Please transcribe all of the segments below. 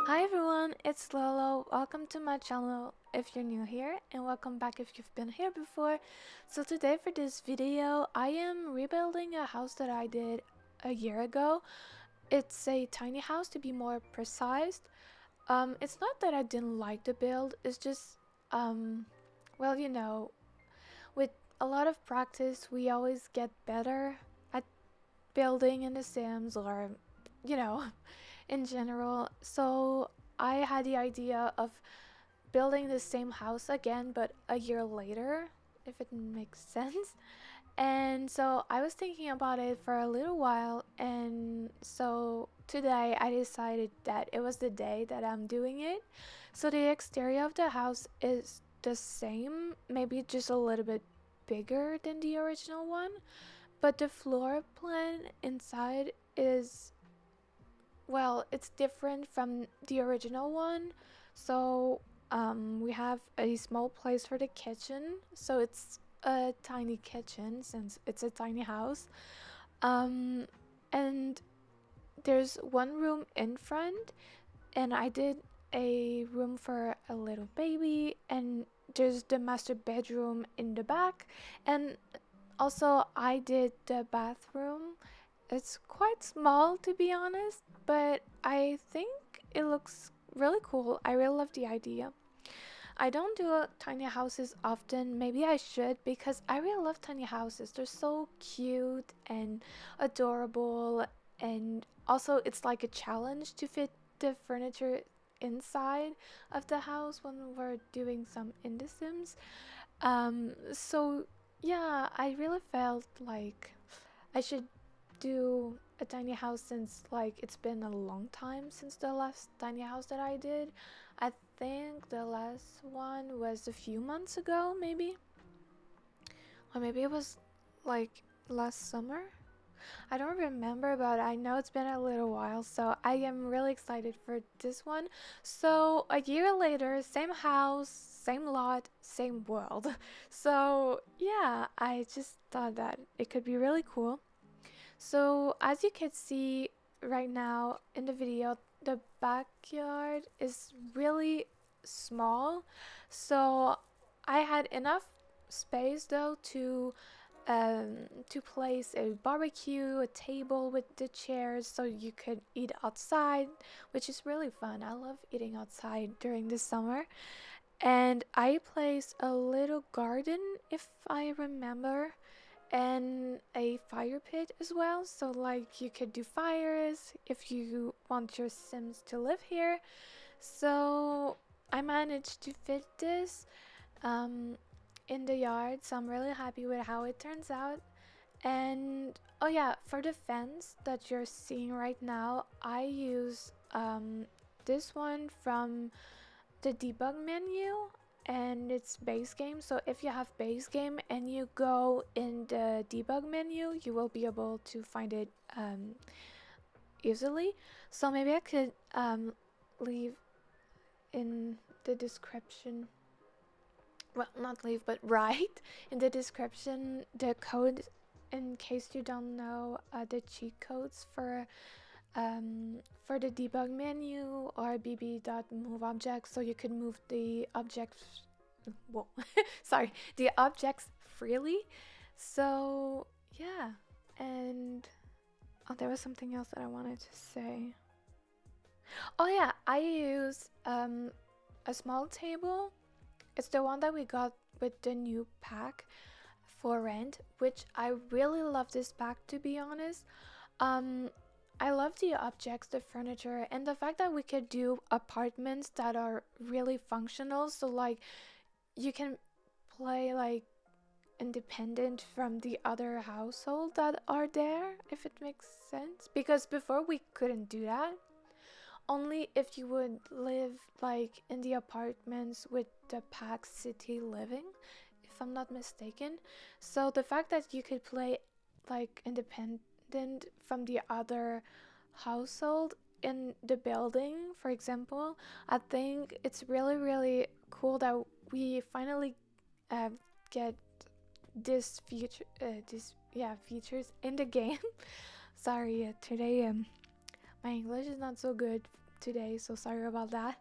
Hi everyone, it's Lolo. Welcome to my channel if you're new here, and welcome back if you've been here before. So today for this video, I am rebuilding a house that I did a year ago. It's a tiny house, to be more precise. It's not that I didn't like the build, it's just, well, you know, with a lot of practice, we always get better at building in The Sims, or, you know, in general. So I had the idea of building the same house again, but a year later, if it makes sense. And so I was thinking about it for a little while, and so today I decided that it was the day that I'm doing it. So the exterior of the house is the same, maybe just a little bit bigger than the original one, but the floor plan inside is, well, it's different from the original one. So we have a small place for the kitchen, so it's a tiny kitchen since it's a tiny house. um, and there's one room in front, and I did a room for a little baby, and there's the master bedroom in the back, and also I did the bathroom. It's quite small, to be honest, but I think it looks really cool. I really love the idea. I don't do tiny houses often. Maybe I should, because I really love tiny houses. They're so cute and adorable, and also it's like a challenge to fit the furniture inside of the house when we're doing some in The Sims. So yeah, I really felt like I should do a tiny house, since like it's been a long time since the last tiny house that I did. I think the last one was a few months ago, maybe, or maybe it was like last summer. I don't remember, but I know it's been a little while, so I am really excited for this one. So a year later, same house, same lot, same world. So yeah, I just thought that it could be really cool. So as you can see right now in the video, the backyard is really small. So I had enough space though to place a barbecue, a table with the chairs, so you could eat outside, which is really fun. I love eating outside during the summer. And I placed a little garden, if I remember, and a fire pit as well, so like you could do fires if you want your Sims to live here. So I managed to fit this um, in the yard, so I'm really happy with how it turns out. And oh yeah, for the fence that you're seeing right now, I use this one from the debug menu, and it's base game. So if you have base game and you go in the debug menu, you will be able to find it easily. So maybe I could leave in the description, well, not leave, but write in the description the code, in case you don't know the cheat codes for the debug menu or bb.moveobjects, so you could move the objects, well, sorry, the objects freely. So yeah, and oh, there was something else that I wanted to say. Oh yeah, I use a small table. It's the one that we got with the new pack for rent, which I really love this pack, to be honest. um I love the objects, the furniture, and the fact that we could do apartments that are really functional. So like you can play like independent from the other household that are there, if it makes sense. Because before we couldn't do that. Only if you would live like in the apartments with the pack city living, if I'm not mistaken. So the fact that you could play like independent from the other household in the building, for example, I think it's really, really cool that we finally uh, get this feature, this, yeah, features in the game. Sorry, today My English is not so good today, so sorry about that.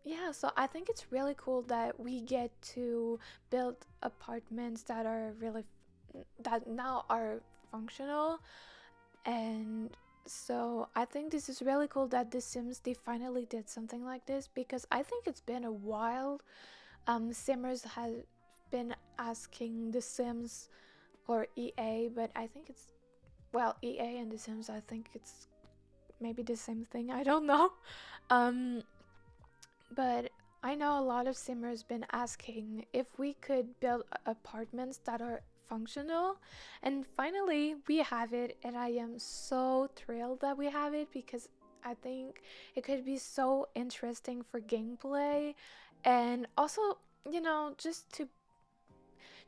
Yeah, so I think it's really cool that we get to build apartments that are really that now are functional. And so I think this is really cool that The Sims they finally did something like this, because I think it's been a while. Simmers has been asking The Sims or EA, but I think it's, well, EA and The Sims, I think it's maybe the same thing. I don't know. Um, but I know a lot of Simmers been asking if we could build apartments that are functional, and finally we have it, and I am so thrilled that we have it, because I think it could be so interesting for gameplay, and also, just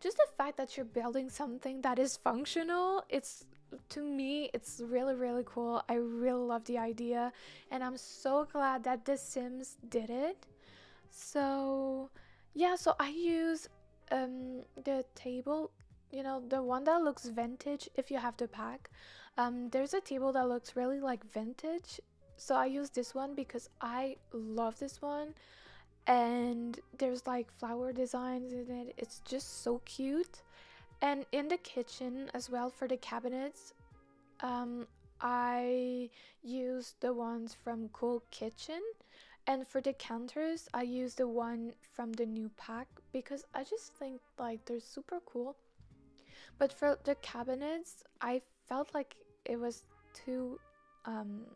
the fact that you're building something that is functional, it's, to me, it's really really cool. I really love the idea, and I'm so glad that The Sims did it. So yeah, so I use the table, the one that looks vintage. If you have the pack, there's a table that looks really like vintage, so I use this one because I love this one, and there's like flower designs in it. It's just so cute. And in the kitchen as well, for the cabinets, um I use the ones from Cool Kitchen, and for the counters I use the one from the new pack, because I just think like they're super cool. But for the cabinets, I felt like it was too um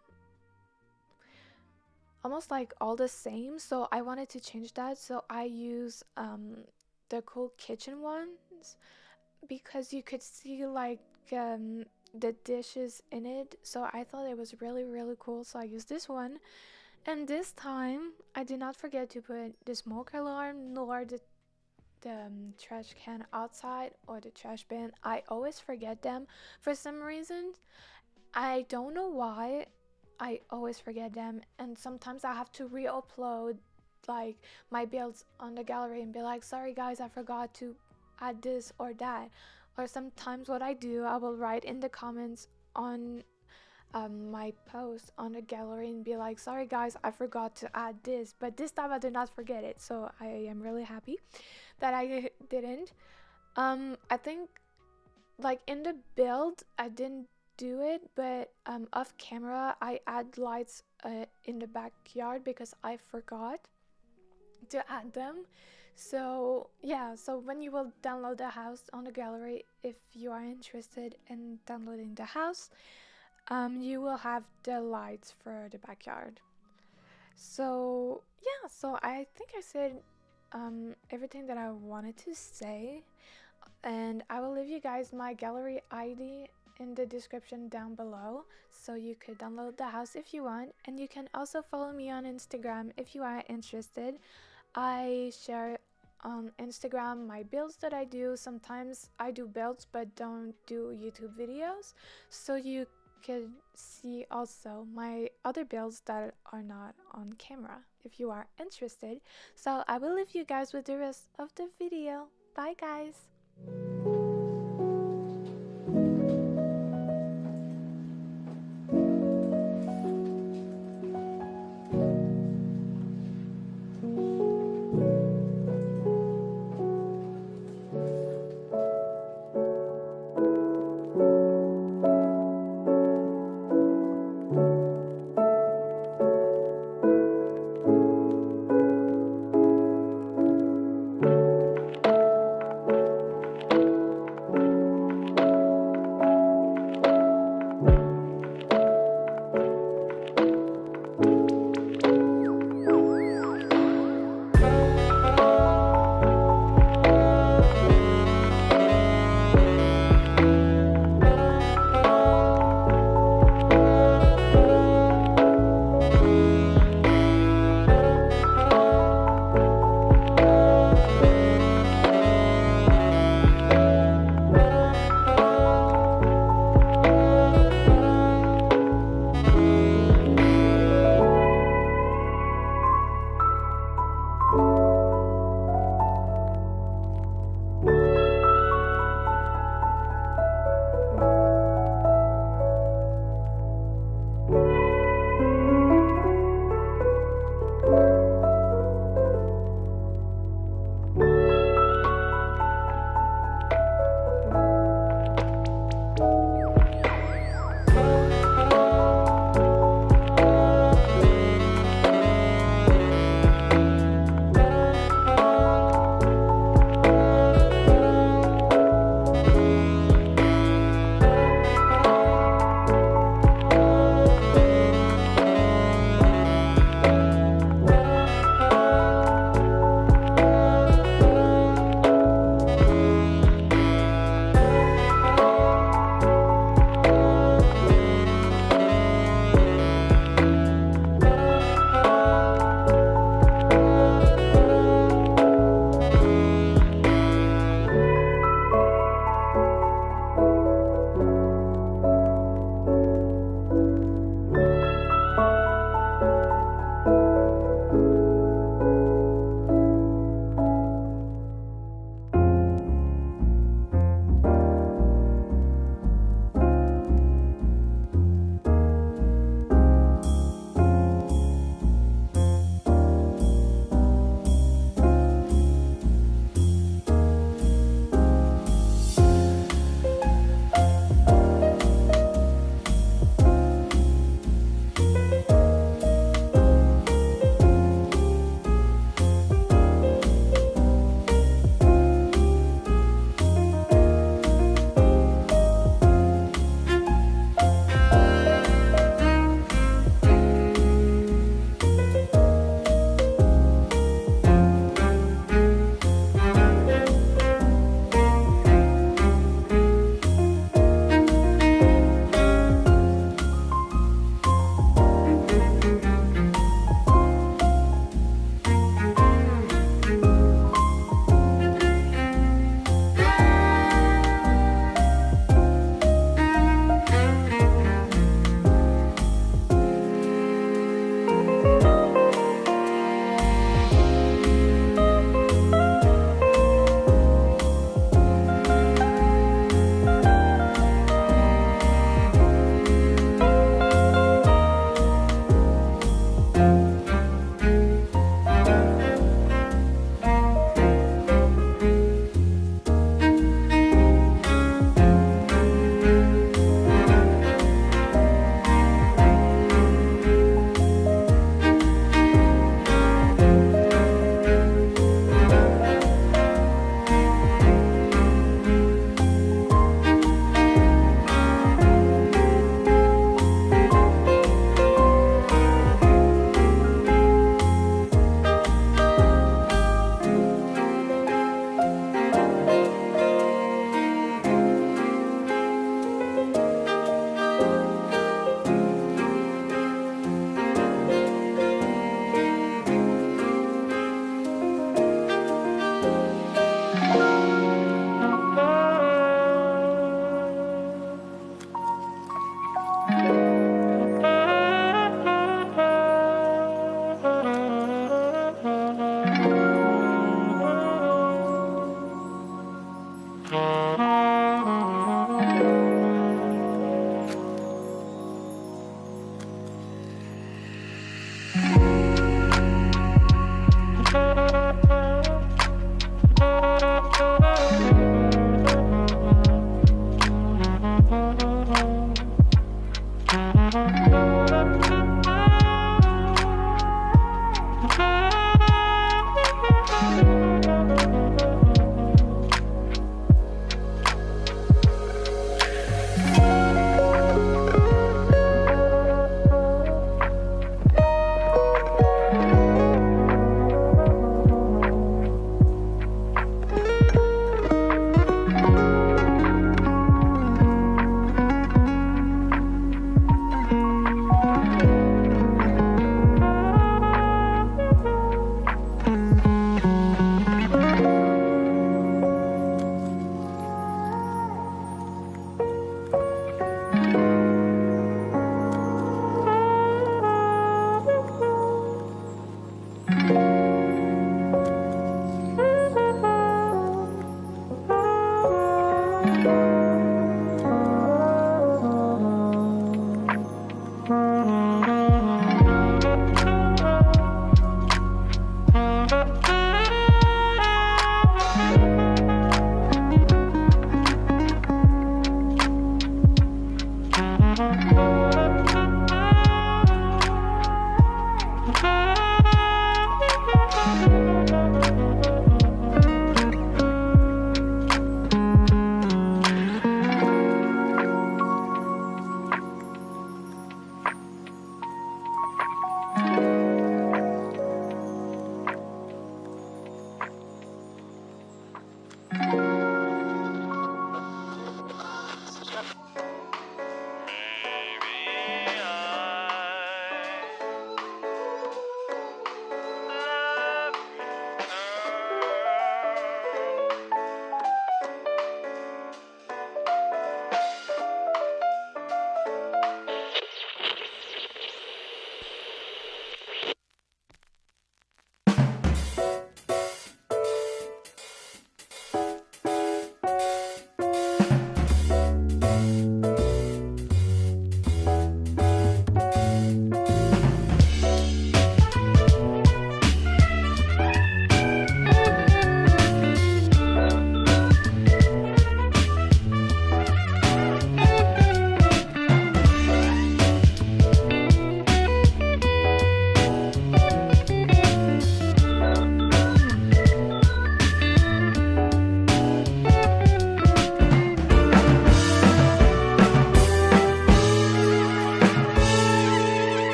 almost like all the same, so I wanted to change that. So I use the Cool Kitchen ones, because you could see like the dishes in it. So I thought it was really really cool, so I used this one. And this time I did not forget to put the smoke alarm nor the trash can outside or the trash bin. I always forget them for some reason. I don't know why. I always forget them, and sometimes I have to re-upload like my builds on the gallery and be like, sorry guys, I forgot to add this or that. Or sometimes what I do, I will write in the comments on my post on the gallery and be like, sorry guys, I forgot to add this. But this time I did not forget it, so I am really happy that I didn't. I think like in the build I didn't do it, but off camera I add lights in the backyard because I forgot to add them. So yeah, so when you will download the house on the gallery, if you are interested in downloading the house, you will have the lights for the backyard. So yeah, so I think I said everything that I wanted to say, and I will leave you guys my gallery ID in the description down below, so you could download the house if you want, and you can also follow me on Instagram if you are interested. I share on Instagram my builds that I do. Sometimes I do builds but don't do YouTube videos, so you could see also my other builds that are not on camera if you are interested. So I will leave you guys with the rest of the video. Bye guys!